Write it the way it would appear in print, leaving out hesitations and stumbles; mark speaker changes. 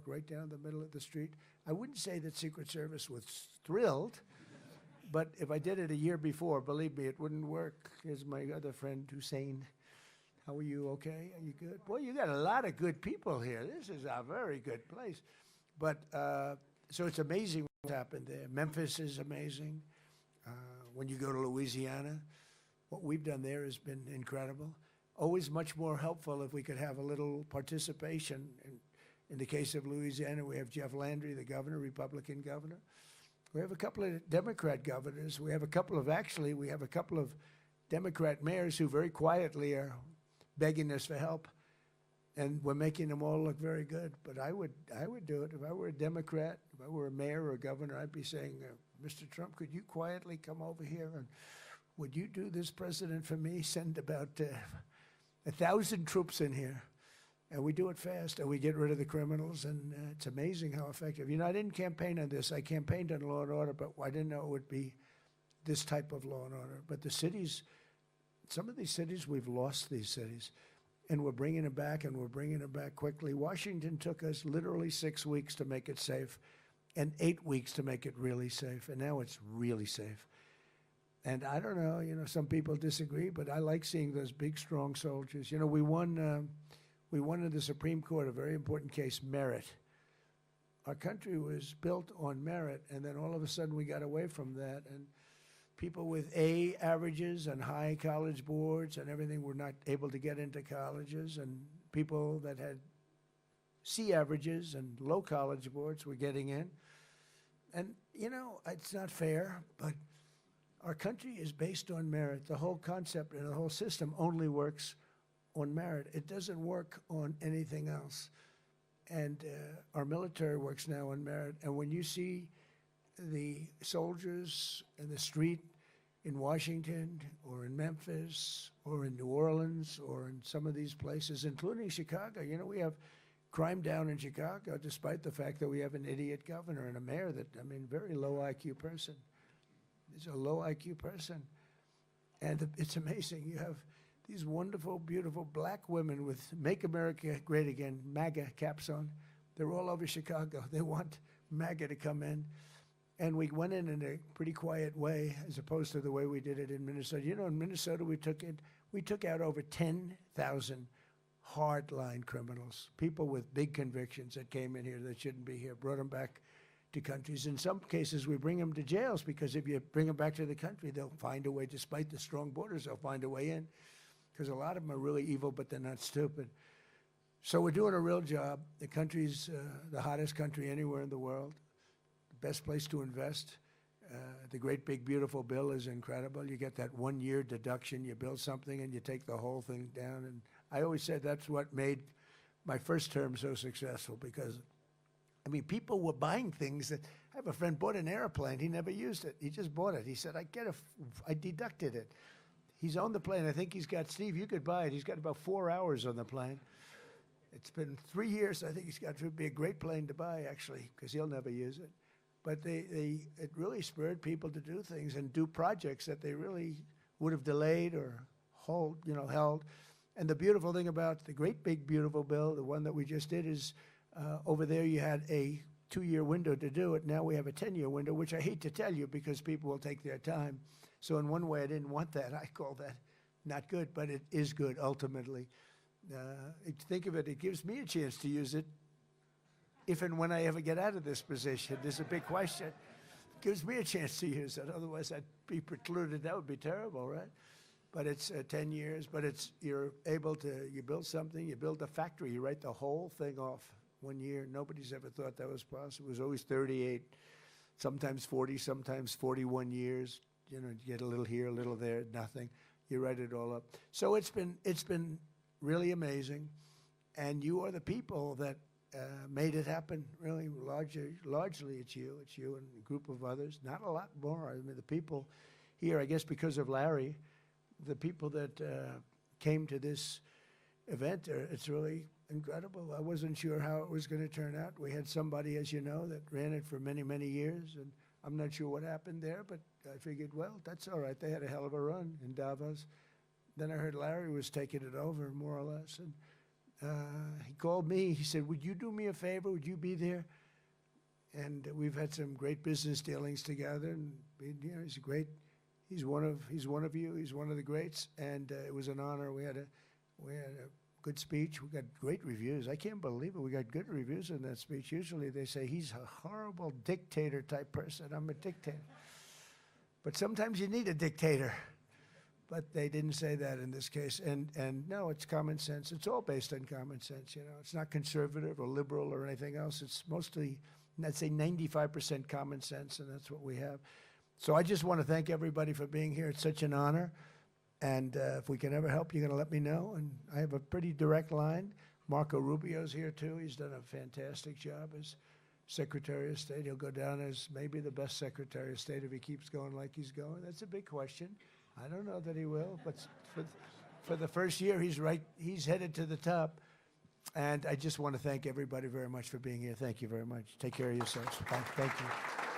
Speaker 1: right down the middle of the street. I wouldn't say that Secret Service was thrilled, but if I did it a year before, believe me, it wouldn't work. Here's my other friend, Hussein. How are you? Okay? Are you good? Boy, you got a lot of good people here. This is a very good place. But so it's amazing what's happened there. Memphis is amazing. When you go to Louisiana, what we've done there has been incredible. Always much more helpful if we could have a little participation. In the case of Louisiana, we have Jeff Landry, the governor, Republican governor. We have a couple of Democrat governors. We have a couple of Democrat mayors who very quietly are begging us for help, and we're making them all look very good. But I would do it. If I were a Democrat, if I were a mayor or a governor, I'd be saying, Mr. Trump, could you quietly come over here and would you do this, President, for me? Send about 1,000 troops in here, and we do it fast, and we get rid of the criminals, and it's amazing how effective. You know, I didn't campaign on this. I campaigned on law and order, but I didn't know it would be this type of law and order. But the cities, some of these cities, we've lost these cities, and we're bringing them back, and we're bringing them back quickly. Washington took us literally 6 weeks to make it safe and 8 weeks to make it really safe, and now it's really safe. And I don't know, you know, some people disagree, but I like seeing those big, strong soldiers. You know, we won in the Supreme Court a very important case, merit. Our country was built on merit, and then all of a sudden we got away from that, and people with A averages and high college boards and everything were not able to get into colleges, and people that had C averages and low college boards were getting in. And, you know, it's not fair, but our country is based on merit. The whole concept and the whole system only works on merit. It doesn't work on anything else. And our military works now on merit. And when you see the soldiers in the street in Washington or in Memphis or in New Orleans or in some of these places, including Chicago, you know, we have crime down in Chicago despite the fact that we have an idiot governor and a mayor that, I mean, very low IQ person. He's a low IQ person. And it's amazing. You have these wonderful, beautiful black women with Make America Great Again, MAGA caps on. They're all over Chicago. They want MAGA to come in. And we went in a pretty quiet way as opposed to the way we did it in Minnesota. You know, in Minnesota, we took out over 10,000 hardline criminals, people with big convictions that came in here that shouldn't be here, brought them back to countries. In some cases, we bring them to jails because if you bring them back to the country, they'll find a way, despite the strong borders, they'll find a way in, because a lot of them are really evil, but they're not stupid. So we're doing a real job. The country's the hottest country anywhere in the world, the best place to invest. The great big beautiful bill is incredible. You get that 1 year deduction, you build something and you take the whole thing down. And I always said that's what made my first term so successful, because I mean, people were buying things that, I have a friend bought an airplane, he never used it, he just bought it. He said, I deducted it. He's on the plane, I think he's got, Steve, you could buy it, he's got about 4 hours on the plane. It's been 3 years, I think he's got to be a great plane to buy, actually, because he'll never use it. But it really spurred people to do things and do projects that they really would have delayed or held. And the beautiful thing about the great big beautiful bill, the one that we just did, is over there you had a 2-year window to do it. Now we have a 10-year window, which I hate to tell you because people will take their time. So in one way, I didn't want that. I call that not good, but it is good ultimately. Think of it, it gives me a chance to use it if and when I ever get out of this position. There's a big question. It gives me a chance to use it. Otherwise, I'd be precluded. That would be terrible, right? But it's 10 years, but you're able to, you build something, you build a factory, you write the whole thing off 1 year. Nobody's ever thought that was possible. It was always 38, sometimes 40, sometimes 41 years. You know, you get a little here, a little there, nothing. You write it all up. So it's been really amazing. And you are the people that made it happen, really. Largely it's you and a group of others. Not a lot more. I mean, the people here, I guess because of Larry, the people that came to this event, it's really incredible. I wasn't sure how it was going to turn out. We had somebody, as you know, that ran it for many, many years, and I'm not sure what happened there, but I figured, well, that's all right. They had a hell of a run in Davos. Then I heard Larry was taking it over, more or less, and he called me. He said, "Would you do me a favor? Would you be there?" And we've had some great business dealings together. And you know, he's great. He's one of you. He's one of the greats. And it was an honor. We had a good speech. We got great reviews. I can't believe it. We got good reviews in that speech. Usually they say he's a horrible dictator type person. I'm a dictator. But sometimes you need a dictator. But they didn't say that in this case. And no, it's common sense. It's all based on common sense, you know. It's not conservative or liberal or anything else. It's mostly, I'd say 95% common sense, and that's what we have. So I just want to thank everybody for being here. It's such an honor. And if we can ever help, you're going to let me know. And I have a pretty direct line. Marco Rubio's here, too. He's done a fantastic job as Secretary of State. He'll go down as maybe the best Secretary of State if he keeps going like he's going. That's a big question. I don't know that he will, but for the first year, he's headed to the top. And I just want to thank everybody very much for being here. Thank you very much. Take care of yourselves. Thank you.